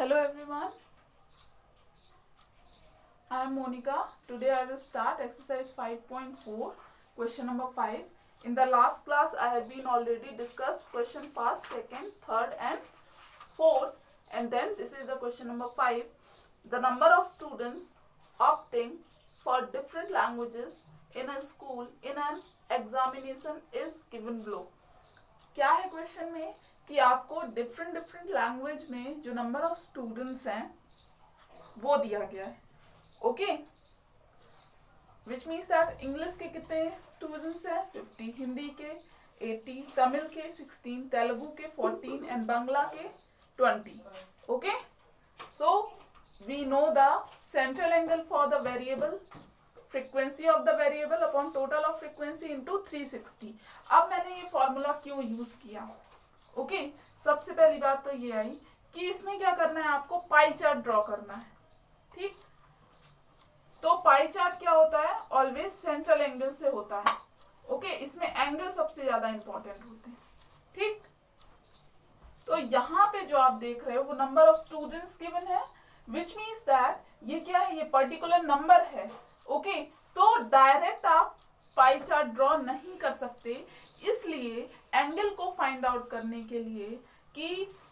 Hello everyone, I am Monica. Today I will start exercise 5.4, question number 5. In the last class I have been already discussed question first, second, third and fourth, and then this is the question number 5. The number of students opting for different languages in a school in an examination is given below. क्या है question में कि आपको different language में जो number of students हैं वो दिया गया है. Okay, which means that English के कितने स्टूडेंट्स हैं 50, हिंदी के 80, तमिल के 16, तेलुगु के 14 एंड बांग्ला के 20. Okay, so we know the central angle for the variable frequency of the variable upon total of frequency into 360. अब मैंने ये फॉर्मूला क्यों यूज किया? ओके, सबसे पहली बात तो ये आई कि इसमें क्या करना है, आपको पाई चार्ट ड्रॉ करना है. ठीक, तो पाई चार्ट क्या होता है, ऑलवेज सेंट्रल एंगल से होता है. ओके, इसमें एंगल सबसे ज्यादा इंपॉर्टेंट होते हैं. ठीक, तो यहाँ पे जो आप देख रहे हो वो नंबर ऑफ स्टूडेंट्स गिवन है, विच मीन्स दैट ये क्या है, ये पर्टिकुलर नंबर है. ओके, तो डायरेक्ट आप पाई चार्ट ड्रॉ नहीं कर सकते, इसलिए एंगल को फाइंड आउट करने के लिए कि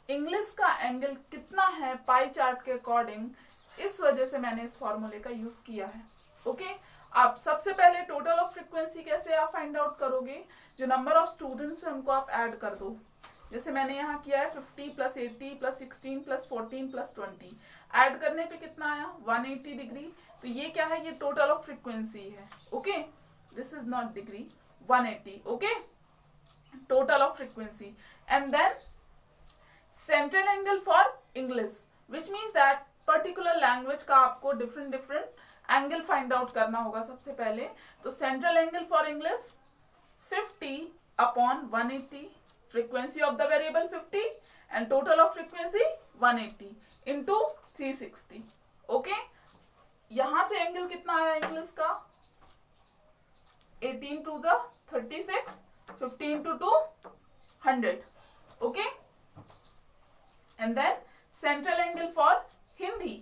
इंग्लिश का एंगल कितना है पाई चार्ट के अकॉर्डिंग, इस वजह से मैंने इस फॉर्मूले का यूज किया है. ओके, आप सबसे पहले टोटल ऑफ फ्रीक्वेंसी कैसे आप फाइंड आउट करोगे, जो नंबर ऑफ स्टूडेंट्स है उनको आप ऐड कर दो. जैसे मैंने यहाँ किया है 50 plus 80 plus 16 plus 14 plus 20. Add करने पे कितना आया 180 डिग्री. तो ये क्या है, ये टोटल ऑफ फ्रीक्वेंसी है. Okay, this is not degree, 180. Okay, total of frequency. And then central angle for English, which means that particular language का आपको डिफरेंट एंगल फाइंड आउट करना होगा सबसे पहले. तो central angle for English 50 upon 180, frequency of the variable 50 and total of frequency 180 into 360. Okay, यहां से angle कितना आया इंग्लिश का 18 to the 36, 15 to 2 100. Okay, and then central angle for Hindi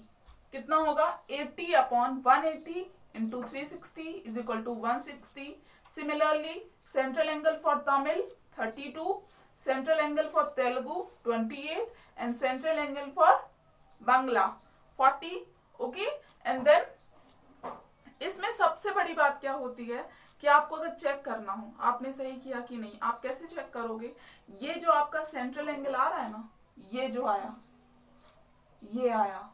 कितना होगा 80 upon 180 into 360 is equal to 160. Similarly, central angle for Tamil 32, central angle for Telugu 28 and central angle for Bangla 40. Okay, and then इसमें सबसे बड़ी बात क्या होती है कि आपको अगर चेक करना हो आपने सही किया कि नहीं, आप कैसे चेक करोगे, ये जो आपका सेंट्रल एंगल आ रहा है ना, ये जो आया, ये आया,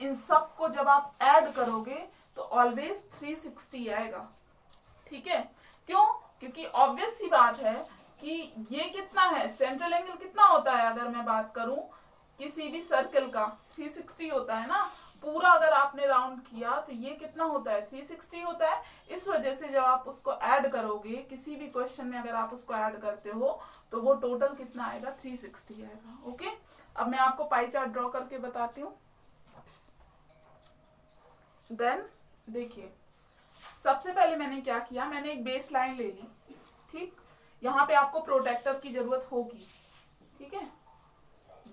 इन सब को जब आप ऐड करोगे तो ऑलवेज 360 आएगा. ठीक है, क्यों? क्योंकि ऑब्वियस सी बात है कि ये कितना है, सेंट्रल एंगल कितना होता है, अगर मैं बात करूं किसी भी सर्कल का 360 होता है ना, पूरा अगर आपने राउंड किया तो ये कितना होता है 360 होता है. इस वजह से जब आप उसको ऐड करोगे किसी भी क्वेश्चन में, अगर आप उसको ऐड करते हो तो वो टोटल कितना आएगा 360 आएगा. ओके, अब मैं आपको पाई चार्ट ड्रॉ करके बताती हूँ. देन देखिए, सबसे पहले मैंने क्या किया, मैंने एक बेस लाइन ले ली. ठीक, यहाँ पे आपको प्रोटेक्टर की जरूरत होगी. ठीक है,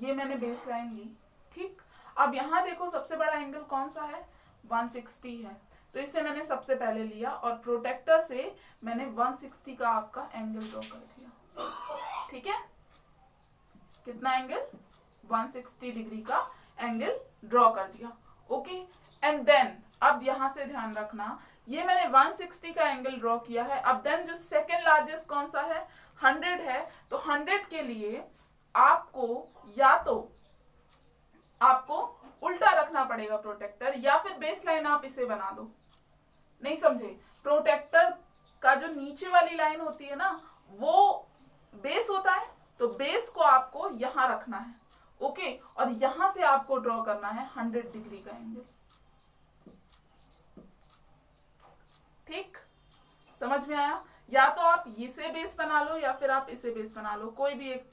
ये मैंने बेस लाइन ली. ठीक, अब यहाँ देखो सबसे बड़ा एंगल कौन सा है 160 है, तो इसे मैंने सबसे पहले लिया और प्रोटेक्टर से मैंने 160 का आपका एंगल ड्रॉ कर दिया. ठीक है, कितना एंगल 160 डिग्री का एंगल ड्रॉ कर दिया. ओके, एंड देन अब यहां से ध्यान रखना, ये मैंने 160 का एंगल ड्रॉ किया है. अब देन जो सेकेंड लार्जेस्ट कौन सा है 100 है, तो 100 के लिए आपको या तो आपको उल्टा रखना पड़ेगा प्रोटेक्टर, या फिर बेस लाइन आप इसे बना दो. नहीं समझे, प्रोटेक्टर का जो नीचे वाली लाइन होती है ना वो बेस होता है, तो बेस को आपको यहां रखना है. ओके, और यहां से आपको ड्रॉ करना है 100 डिग्री का एंगल. ठीक, समझ में आया? या तो आप इसे बेस बना लो या फिर आप इसे बेस बना लो, कोई भी एक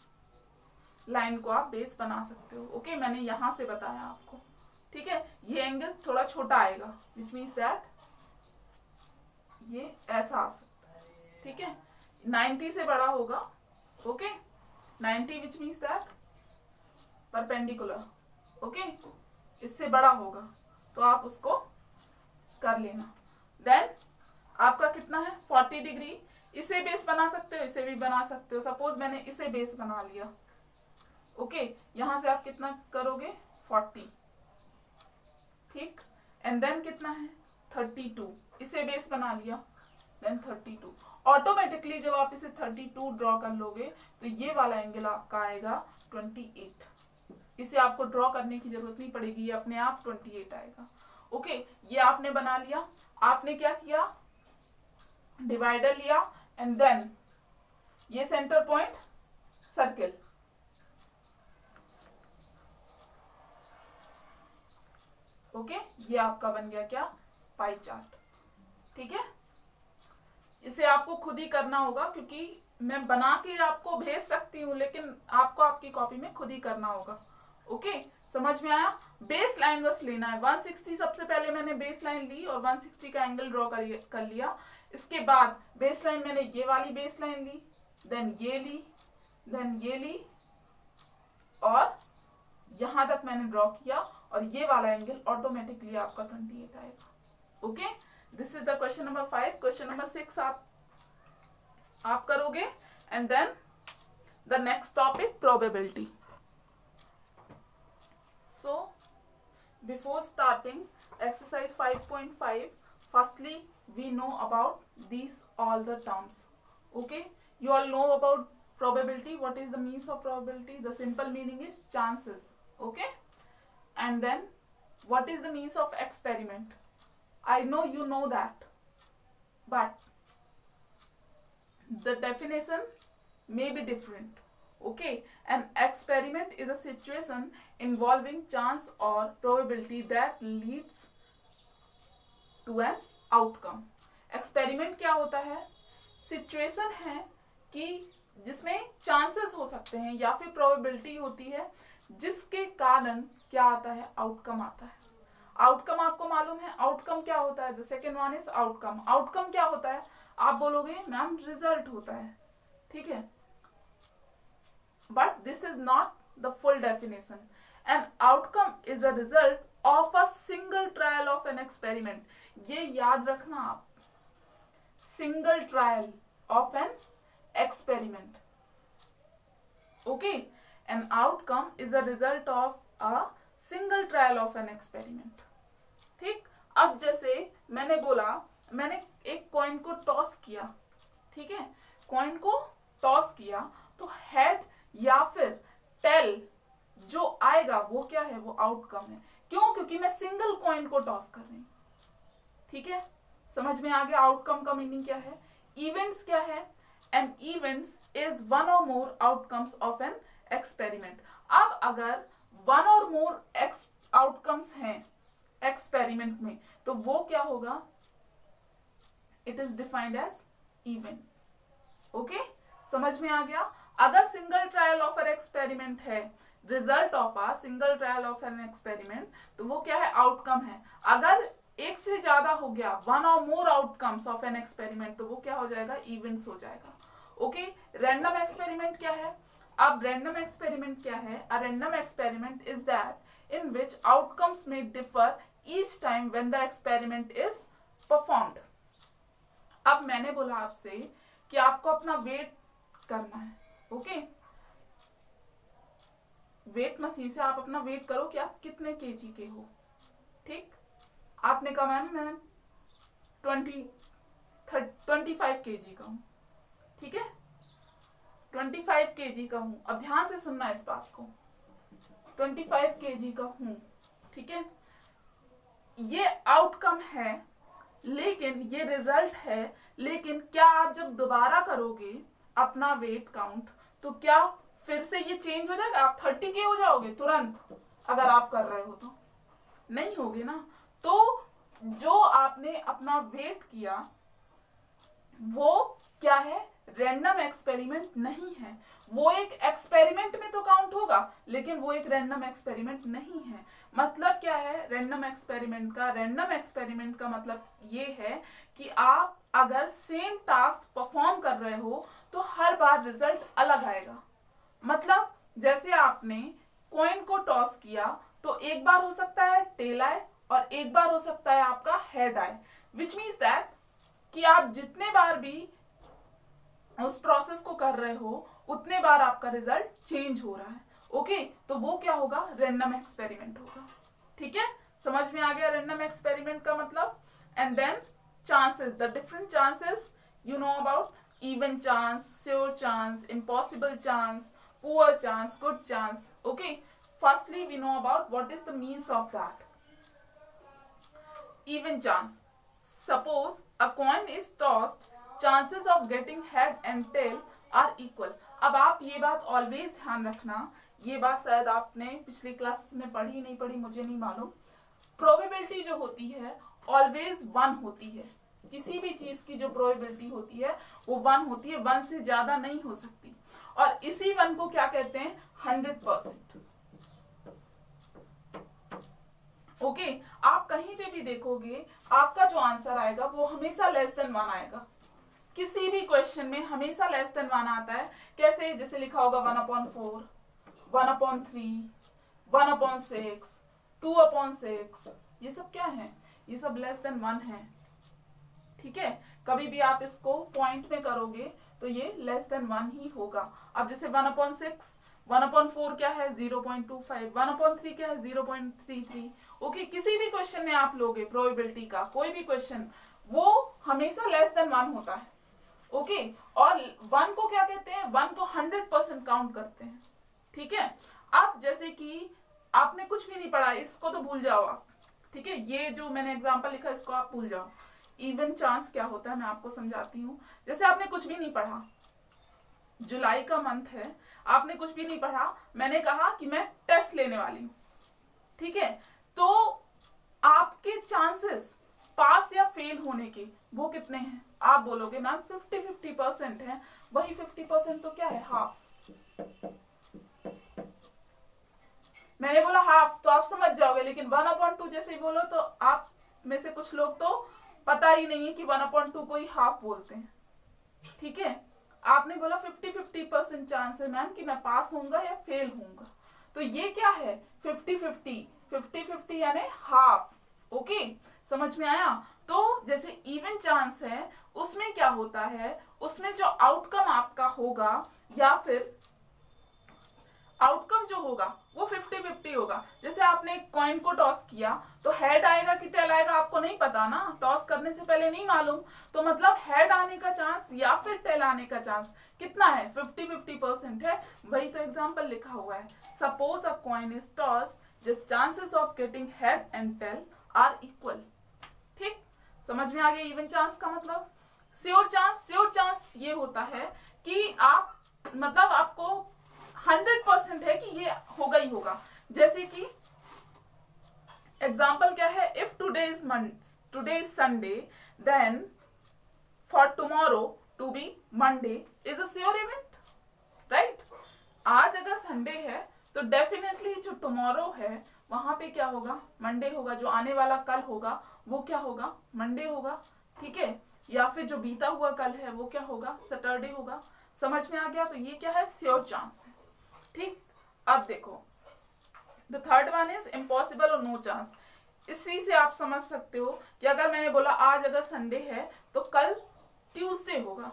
लाइन को आप बेस बना सकते हो. ओके, मैंने यहां से बताया आपको. ठीक है, ये एंगल थोड़ा छोटा आएगा, विच मीन्स दैट ये ऐसा आ सकता है. ठीक है, 90 से बड़ा होगा. Okay, 90 which means that perpendicular. Okay, इससे बड़ा होगा तो आप उसको कर लेना। देन आपका कितना है 40 डिग्री। इसे बेस बना सकते हो, इसे भी बना सकते हो। सपोज मैंने इसे बेस बना लिया, ओके, यहां से आप कितना करोगे 40, ठीक। एंड देन कितना है 32, इसे बेस बना लिया, देन 32। ऑटोमेटिकली जब आप इसे 32 ड्रॉ कर लोगे तो ये वाला एंगल आपका आएगा 28। इसे आपको ड्रॉ करने की जरूरत नहीं पड़ेगी, ये अपने आप 28 आएगा। ओके, ये आपने बना लिया। आपने क्या किया, डिवाइडर लिया एंड देन ये सेंटर पॉइंट सर्किल, ओके, ये आपका बन गया क्या पाई चार्ट, ठीक है। इसे आपको खुद ही करना होगा क्योंकि मैं बना के आपको भेज सकती हूँ, लेकिन आपको आपकी कॉपी में खुद ही करना होगा। ओके, समझ में आया। बेस लाइन बस लेना है 160। सबसे पहले मैंने बेस लाइन ली और 160 का एंगल ड्रॉ कर लिया। इसके बाद बेस लाइन मैंने ये वाली बेस लाइन ली, देन ये ली, देन ये ली और यहां तक मैंने ड्रॉ किया और ये वाला एंगल ऑटोमेटिकली आपका 28 आएगा। Okay, this is the question number 5। Question number 6 आप करोगे and then the next topic probability. So before starting exercise 5.5, firstly we know about these all the terms. Okay, you all know about probability. What is the means of probability? The simple meaning is chances. Okay, and then what is the means of experiment? I know you know that, but the definition may be different. Okay, an experiment is a situation involving chance or probability that leads to an outcome. Experiment क्या होता है, situation है कि जिसमें chances हो सकते हैं या फिर प्रोबेबिलिटी होती है जिसके कारण क्या आता है, आउटकम आता है। आउटकम आपको मालूम है, आउटकम क्या होता है, the second one is outcome. Outcome क्या होता है, आप बोलोगे मैम रिजल्ट होता है, ठीक है, but this is not the full definition. An outcome is a result of a single trial of an experiment. ये याद रखना आप, single trial of an experiment. Okay, an outcome is a result of a single trial of an experiment. ठीक, अब जैसे मैंने बोला, मैंने एक कॉइन को टॉस किया, ठीक है, कॉइन को टॉस किया तो हेड या फिर टेल जो आएगा वो क्या है, वो आउटकम है। क्यों, क्योंकि मैं सिंगल कॉइन को टॉस कर रही हूं, ठीक है। समझ में आ गया आउटकम का मीनिंग क्या है। इवेंट्स क्या है, एन इवेंट्स इज वन और मोर आउटकम्स ऑफ एन एक्सपेरिमेंट। अब अगर वन और मोर आउटकम्स हैं एक्सपेरिमेंट में तो वो क्या होगा, it is defined as event. Okay, समझ में आ गया। अगर single trial of an experiment है, result of a single trial of an experiment, तो वो क्या है, आउटकम है। अगर एक से ज्यादा हो गया, वन और मोर आउटकम्स ऑफ एन एक्सपेरिमेंट, तो वो क्या हो जाएगा, इवेंट्स हो जाएगा। ओके, रैंडम एक्सपेरिमेंट क्या है। अब रैंडम एक्सपेरिमेंट क्या है, a random experiment is that in which outcomes may differ each time when the experiment is performed. अब मैंने बोला आपसे कि आपको अपना वेट करना है, ओके, वेट मशीन से आप अपना वेट करो कि आप कितने केजी के हो, ठीक। आपने कहा मैम मैं 25 केजी का हूं, ठीक है, 25 केजी का हूं। अब ध्यान से सुनना इस बात को, 25 केजी का हूं, ठीक है, ये आउटकम है, लेकिन ये रिजल्ट है। लेकिन क्या आप जब दोबारा करोगे अपना वेट काउंट तो क्या फिर से ये चेंज हो जाएगा, आप 30 के हो जाओगे तुरंत, अगर आप कर रहे हो तो नहीं होगे ना। तो जो आपने अपना वेट किया वो क्या है, रैंडम एक्सपेरिमेंट नहीं है। वो एक एक्सपेरिमेंट में तो काउंट होगा, लेकिन वो एक रैंडम एक्सपेरिमेंट नहीं है। मतलब क्या है रैंडम एक्सपेरिमेंट का, रैंडम एक्सपेरिमेंट का मतलब ये है कि आप अगर सेम टास्क परफॉर्म कर रहे हो तो हर बार रिजल्ट अलग आएगा। मतलब जैसे आपने कॉइन को टॉस किया तो एक बार हो सकता है टेल आए और एक बार हो सकता है आपका हेड आए, विच मीन्स दैट कि आप जितने बार भी उस प्रोसेस को कर रहे हो उतने बार आपका रिजल्ट चेंज हो रहा है। ओके, तो वो क्या होगा, रैंडम एक्सपेरिमेंट होगा। ठीक है, समझ में आ गया रैंडम एक्सपेरिमेंट का मतलब। And then chances, the different chances you know about, even chance, sure chance, impossible chance, poor chance, good chance. Okay, firstly we know about what is the means of that. Even chance, suppose a coin is tossed, chances of getting head and tail are equal. अब आप ये बात always ध्यान रखना, ये बात शायद आपने पिछली क्लास में पढ़ी नहीं पढ़ी मुझे नहीं मालूम। प्रोबेबिलिटी जो होती है ऑलवेज 1 होती है, किसी भी चीज की जो प्रोबेबिलिटी होती है वो 1 होती है, 1 से ज्यादा नहीं हो सकती। और इसी 1 को क्या कहते हैं, 100%। ओके, आप कहीं पे भी देखोगे आपका जो आंसर आएगा वो हमेशा लेस देन 1 आएगा। किसी भी क्वेश्चन में हमेशा लेस देन 1 आता है। कैसे, जैसे लिखा होगा 1/4, 1/3, 1/6, 2/6, ये सब क्या है, ये सब लेस देन 1 है। ठीक है, कभी भी आप इसको पॉइंट में करोगे तो ये लेस देन 1 ही होगा। अब जैसे 1/6, 1/4 क्या है 0.25, 1/3 क्या है 0.33। ओके, किसी भी क्वेश्चन में आप लोगे प्रोबेबिलिटी का कोई भी क्वेश्चन, वो हमेशा लेस देन 1 होता है। ओके, और 1 को क्या कहते हैं, 1 को 100% काउंट करते हैं। ठीक है, अब जैसे कि आपने कुछ भी नहीं पढ़ा, इसको तो भूल जाओ आप। ठीक है, ये जो मैंने एग्जाम्पल लिखा इसको आप भूल जाओ। इवन चांस क्या होता है मैं आपको समझाती हूँ। जैसे आपने कुछ भी नहीं पढ़ा, जुलाई का मंथ है, आपने कुछ भी नहीं पढ़ा, मैंने कहा कि मैं टेस्ट लेने वाली हूँ। ठीक है, तो आपके चांसेस पास या फेल होने के वो कितने हैं, आप बोलोगे मैम 50-50% है। वही 50% तो क्या है, हाफ। मैंने बोला हाफ तो आप समझ जाओगे, लेकिन 1/2 जैसे ही बोलो तो आप में से कुछ लोग तो पता ही नहीं है कि 1/2 को ही हाफ बोलते हैं। ठीक है, आपने बोला 50-50% चांस है मैम कि मैं पास होऊंगा या फेल होऊंगा, तो ये क्या है 50-50 यानी हाफ। ओके, समझ में आया। तो जैसे इवन चांस है उसमें क्या होता है, उसमें जो आउटकम आपका होगा या फिर आउटकम जो होगा वो 50-50 होगा। जैसे आपने एक कॉइन को टॉस किया तो हेड आएगा कि टेल आएगा आपको नहीं पता ना, टॉस करने से पहले नहीं मालूम, तो मतलब हेड आने का चांस या फिर टेल आने का चांस कितना है, 50-50% है। वही तो एग्जांपल लिखा हुआ है, suppose a coin is toss, the chances of getting head and tail are equal. ठीक, समझ में आ गया इवन चांस का मतलब। श्योर चांस, श्योर चांस ये होता है कि आप मतलब आपको 100% है कि ये होगा ही होगा। जैसे कि एग्जाम्पल क्या है, if today is Sunday then for tomorrow to be Monday is a sure event, right. आज अगर संडे है तो डेफिनेटली जो टुमारो है वहां पे क्या होगा, मंडे होगा। जो आने वाला कल होगा वो क्या होगा, मंडे होगा। ठीक है, या फिर जो बीता हुआ कल है वो क्या होगा, सैटरडे होगा। समझ में आ गया, तो ये क्या है, श्योर चांस है। ठीक, अब देखो the third one is impossible और नो चांस। इसी से आप समझ सकते हो कि अगर मैंने बोला आज अगर संडे है तो कल ट्यूसडे होगा,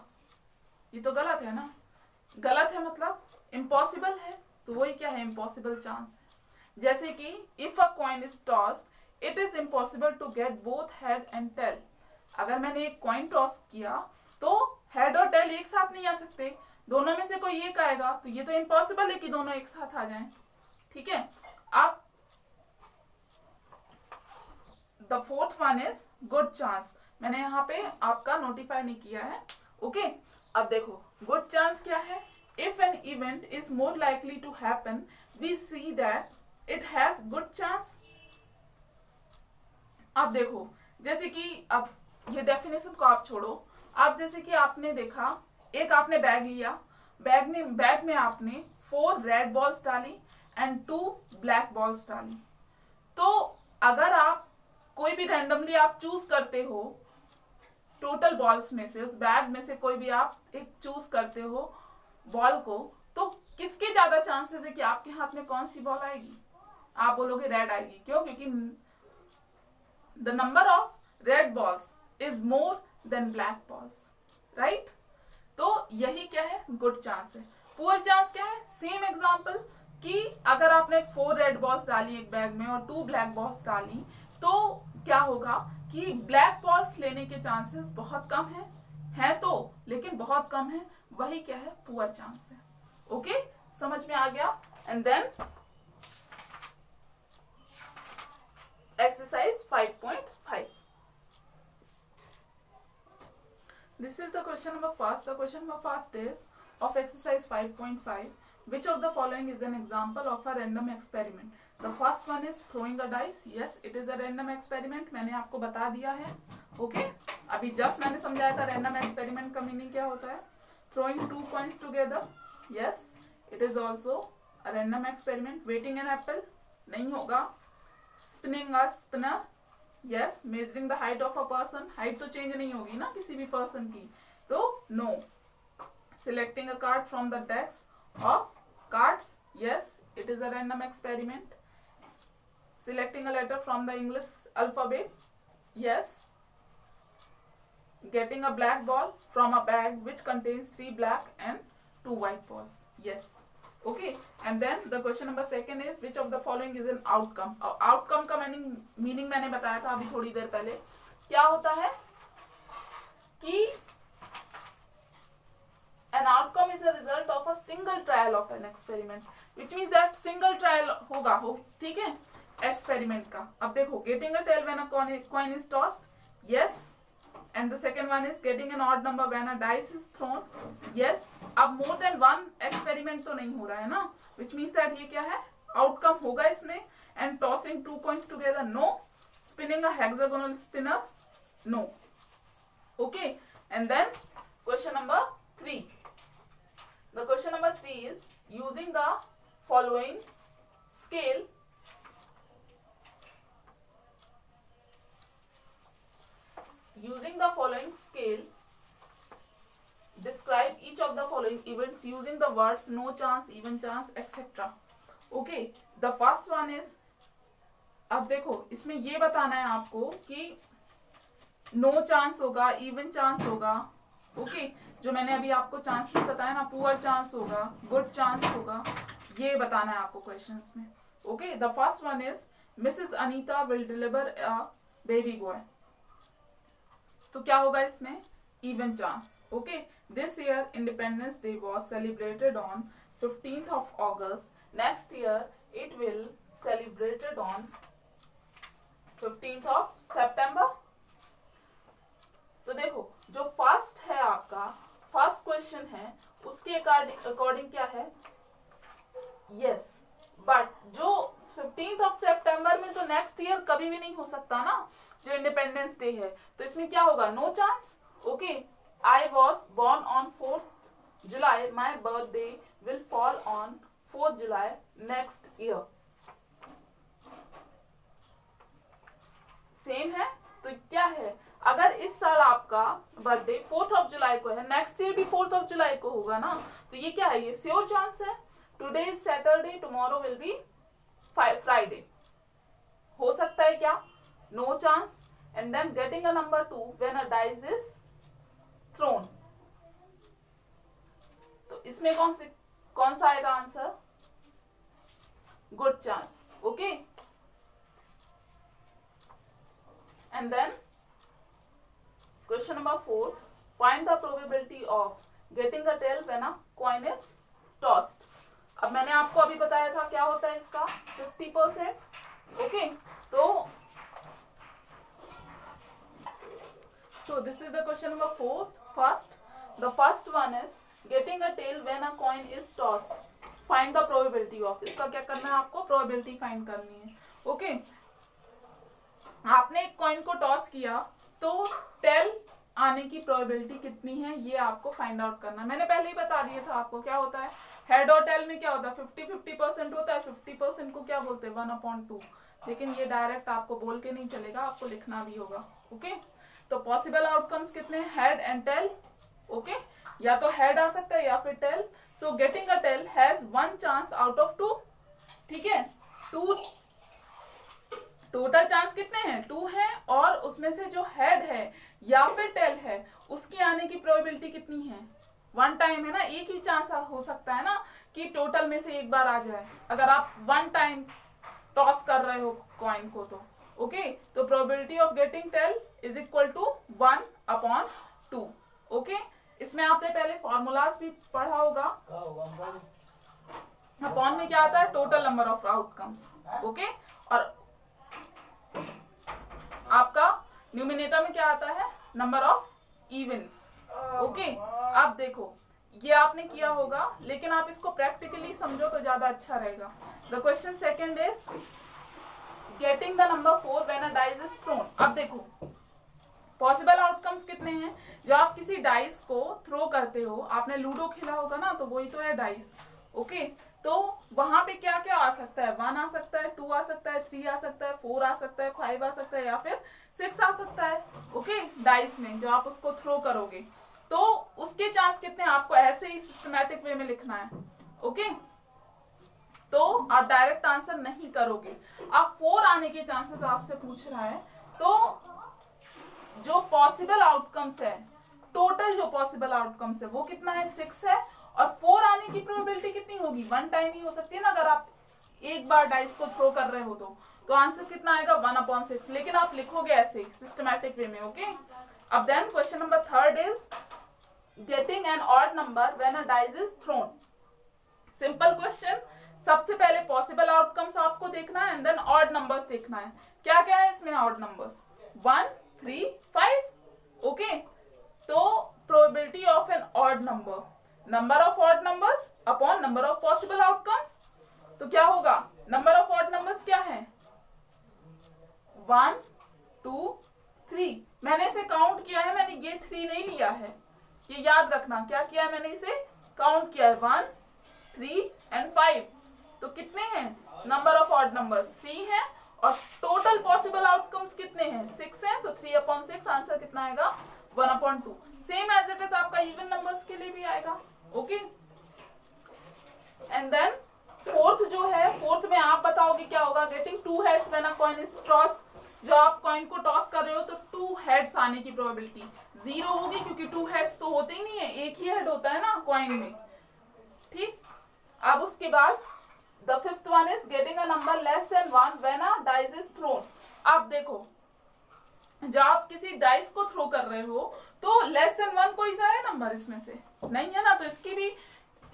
ये तो गलत है ना। गलत है मतलब इम्पॉसिबल है, तो वही क्या है, इम्पॉसिबल चांस है। जैसे कि if a coin is tossed it is impossible to get both head and tail. अगर मैंने एक कॉइन टॉस किया तो हेड और टेल एक साथ नहीं आ सकते, दोनों में से कोई एक आएगा, तो ये तो इम्पॉसिबल है कि दोनों एक साथ आ जाएं। ठीक है, अब the fourth one is good chance. मैंने यहाँ पे आपका नोटिफाई नहीं किया है। ओके, अब देखो गुड चांस क्या है, if an event is more likely to happen we see that it has good chance. अब देखो जैसे कि अब ये डेफिनेशन को आप छोड़ो, अब जैसे कि आपने देखा एक आपने बैग लिया, बैग में आपने 4 रेड बॉल्स डाली एंड 2 ब्लैक बॉल्स डाली। तो अगर आप कोई भी रैंडमली आप चूज करते हो टोटल बॉल्स में से, उस बैग में से कोई भी आप एक चूज करते हो बॉल को, तो किसके ज्यादा चांसेस है कि आपके हाथ में कौन सी बॉल आएगी, आप बोलोगे रेड आएगी, क्यों? क्योंकि the number of red balls is more than black balls, right? तो यही क्या है? गुड चांस है। पुअर चांस क्या है? सेम एग्जाम्पल कि अगर आपने 4 रेड बॉल्स डाली एक बैग में और 2 ब्लैक बॉल्स डाली, तो क्या होगा कि ब्लैक बॉल्स लेने के चांसेस बहुत कम है तो, लेकिन बहुत कम है, वही क्या है? पुअर चांस है। ओके, समझ में आ गया? And then exercise 5.5. This is the question number first. The question number first is of exercise 5.5. Which of the following is an example of a random experiment? The first one is throwing a dice. Yes, it is a random experiment. मैंने आपको बता दिया है. Okay? अभी just मैंने समझाया था random experiment का meaning क्या होता है. Throwing 2 coins together. Yes, it is also a random experiment. Weighting an apple. नहीं होगा. Spinning a spinner. Yes, measuring the height of a person. Height तो change नहीं होगी ना किसी भी person की, तो no. Selecting a card from the deck of cards. Yes, it is a random experiment. Selecting a letter from the English alphabet. Yes. Getting a black ball from a bag which contains 3 black and 2 white balls. Yes. Okay, and then the question number second is which of the following is an outcome? Outcome का meaning मैंने बताया था अभी थोड़ी देर पहले. क्या होता है कि an outcome is a result of a single trial of an experiment, which means that single trial होगा, ठीक है, experiment का. अब देखो, getting a tail when a coin is tossed. Yes. And the second one is getting an odd number when a dice is thrown. Yes. अब more than one experiment तो नहीं हो रहा है ना, which means that ये क्या है? Outcome होगा इसमें. And tossing 2 coins together, no. Spinning a hexagonal spinner, no. Okay. And then question number 3. The question number 3 is using the following scale. Using the following scale, describe each of the following events using the words no chance, even chance, etc. Okay, the first one is, अब देखो इसमें ये बताना है आपको कि no chance होगा, even chance होगा. ओके, जो मैंने अभी आपको चांसेस बताया ना, पुअर चांस होगा, गुड चांस होगा, ये बताना है आपको क्वेश्चंस में. Okay, the first one is Mrs Anita will deliver a baby boy. तो क्या होगा इसमें? Even chance. Okay, this year independence day was celebrated on 15th of August. Next year it will celebrated on 15th of September. तो देखो, जो first है आपका, first question है, उसके अकॉर्डिंग क्या है? यस. बट जो 15th of September में तो नेक्स्ट ईयर कभी भी नहीं हो सकता ना, जो इंडिपेंडेंस डे है. तो इसमें क्या होगा? No chance. Okay, I was born on 4th July. My birthday will fall on 4th July next year. Same है. तो क्या है? अगर इस साल आपका बर्थडे 4th of July को है, नेक्स्ट ईयर भी 4th of July को होगा ना, तो ये क्या है? ये श्योर चांस है. Today is Saturday, tomorrow will be Friday. हो सकता है क्या? No chance. And then getting a number 2 when a dice is thrown. तो इसमें कौन सा आएगा answer? Good chance. Okay, and then question number 4, find the probability of getting a tail when a coin is tossed. अब मैंने आपको अभी बताया था क्या होता है इसका? 50%. ओके, तो so this is the question number 4. First, the first one is getting a tail when a coin is tossed. Find the probability of. इसका क्या करना है आपको? probability find करनी है. ओके, आपने एक कॉइन को टॉस किया, तो टेल आने की प्रोबेबिलिटी कितनी है ये आपको फाइंड आउट करना है. मैंने पहले ही बता दिया था आपको क्या होता है. हेड और टेल में क्या होता है? 50-50% होता है. 50% को क्या बोलते हैं? 1/2. लेकिन ये डायरेक्ट आपको बोल के नहीं चलेगा, आपको लिखना भी होगा. ओके, तो पॉसिबल आउटकम्स कितने हैं? Head and tell. ओके, या तो हेड आ सकता है या फिर tail. So getting a tail has 1 chance out of 2. ठीक है, 2 टोटल चांस कितने हैं, 2 हैं, और उसमें से जो हेड है या फिर टेल है उसकी आने की प्रोबेबिलिटी कितनी है, 1 टाइम है ना, एक ही चांस हो सकता है ना कि टोटल में से एक बार आ जाए, अगर आप 1 टाइम टॉस कर रहे हो कॉइन को तो ओके। तो probability of getting tail is equal to 1/2 okay. इसमें आपने पहले फॉर्मूलाज भी पढ़ा होगा। अपॉन में क्या आता है, total number of outcomes okay, और आपका न्यूमिनेटर में क्या आता है, नंबर ऑफ इवेंट्स ओके। अब देखो ये आपने किया होगा, लेकिन आप इसको प्रैक्टिकली समझो तो ज्यादा अच्छा रहेगा। The question second is getting the number 4 when a dice is throne. अब देखो पॉसिबल आउटकम्स कितने हैं, जब आप किसी डाइस को थ्रो करते हो, आपने लूडो खेला होगा ना, तो वही तो है डाइस ओके। तो वहां पे क्या क्या आ सकता है, 1 आ सकता है, 2 आ सकता है, 3 आ सकता है, 4 आ सकता है, 5 आ सकता है, या फिर 6 आ सकता है ओके। डाइस में जो आप उसको थ्रो करोगे तो उसके चांस कितने, आपको ऐसे ही सिस्टमैटिक वे में लिखना है ओके। तो आप डायरेक्ट आंसर नहीं करोगे, आप 4 आने के चांसेस आपसे पूछ रहा है, तो जो पॉसिबल आउटकम्स है, टोटल जो पॉसिबल आउटकम्स है वो कितना है, 6 है, और 4 आने की प्रोबेबिलिटी कितनी होगी, 1 टाइम ही हो सकती है ना, अगर आप एक बार डाइस को थ्रो कर रहे हो तो आंसर कितना आएगा, 1/6, लेकिन आप लिखोगे ऐसे सिस्टमैटिक वे में ओके। अब then question number third is getting an odd number when a dice is thrown. Simple question, सबसे पहले पॉसिबल आउटकम्स आपको देखना है एंड देन ऑड नंबर्स देखना है। क्या क्या है इसमें ऑड नंबर्स, 1, 3, 5 ओके। तो probability of an odd number, number of odd numbers upon number of possible outcomes, तो क्या होगा, नंबर ऑफ ऑड नंबर्स क्या है, 1, 2, 3। मैंने इसे काउंट किया है, मैंने ये 3 नहीं लिया है, ये याद रखना, क्या किया है मैंने इसे काउंट किया है, 1, 3 एंड 5। तो कितने हैं नंबर ऑफ ऑड नंबर्स, 3 है, और टोटल पॉसिबल आउटकम्स कितने हैं, 6 हैं, तो 3/6 आंसर कितना आएगा, 1/2। सेम एज इट इज आपका इवन नंबर्स के लिए भी आएगा ओके। एंड देन फोर्थ जो है, फोर्थ में आप बताओगे क्या होगा, getting 2 heads when a coin is tossed. जो आप कॉइन को टॉस कर रहे हो तो 2 हेड्स आने की प्रोबेबिलिटी 0 होगी, क्योंकि 2 हेड्स तो होते ही नहीं है, एक ही हेड होता है ना कॉइन में ठीक। अब उसके बाद the fifth one is getting a number less than 1 when a dice is throne. अब देखो जब आप किसी डाइस को थ्रो कर रहे हो तो लेस देन 1 कोई सा है नंबर इसमें से नहीं है ना, तो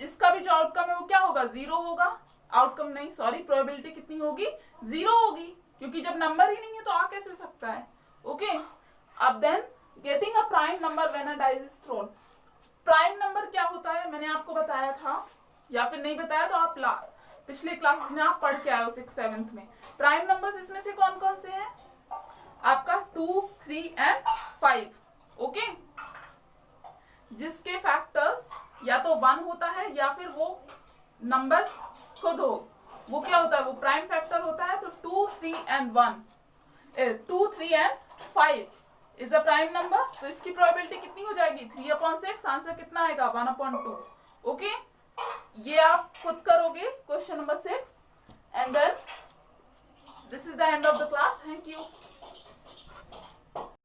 इसका भी जो आउटकम है वो क्या होगा, 0 होगा। आउटकम नहीं सॉरी, प्रोबेबिलिटी कितनी होगी, 0 होगी, क्योंकि जब नंबर ही नहीं है तो आ कैसे सकता है ओके। अब then getting a prime number when a dice is thrown. Prime number क्या होता है, मैंने आपको बताया था, या फिर नहीं बताया तो आप पिछले क्लासेस में आप पढ़ के आए हो 6th 7th में। प्राइम नंबर्स इसमें से कौन कौन से हैं, आपका 2, 3 एंड 5 ओके। जिसके फैक्टर्स या तो 1 होता है या फिर वो नंबर खुद हो, वो क्या होता है, वो प्राइम फैक्टर होता है। तो 2, 3 and 2, 3 and 5 is a prime number. तो इसकी प्रोबेबिलिटी कितनी हो जाएगी, 3/6, आंसर कितना आएगा, 1/2 ओके। ये आप खुद करोगे question number 6 and then this is the end of the class. Thank you.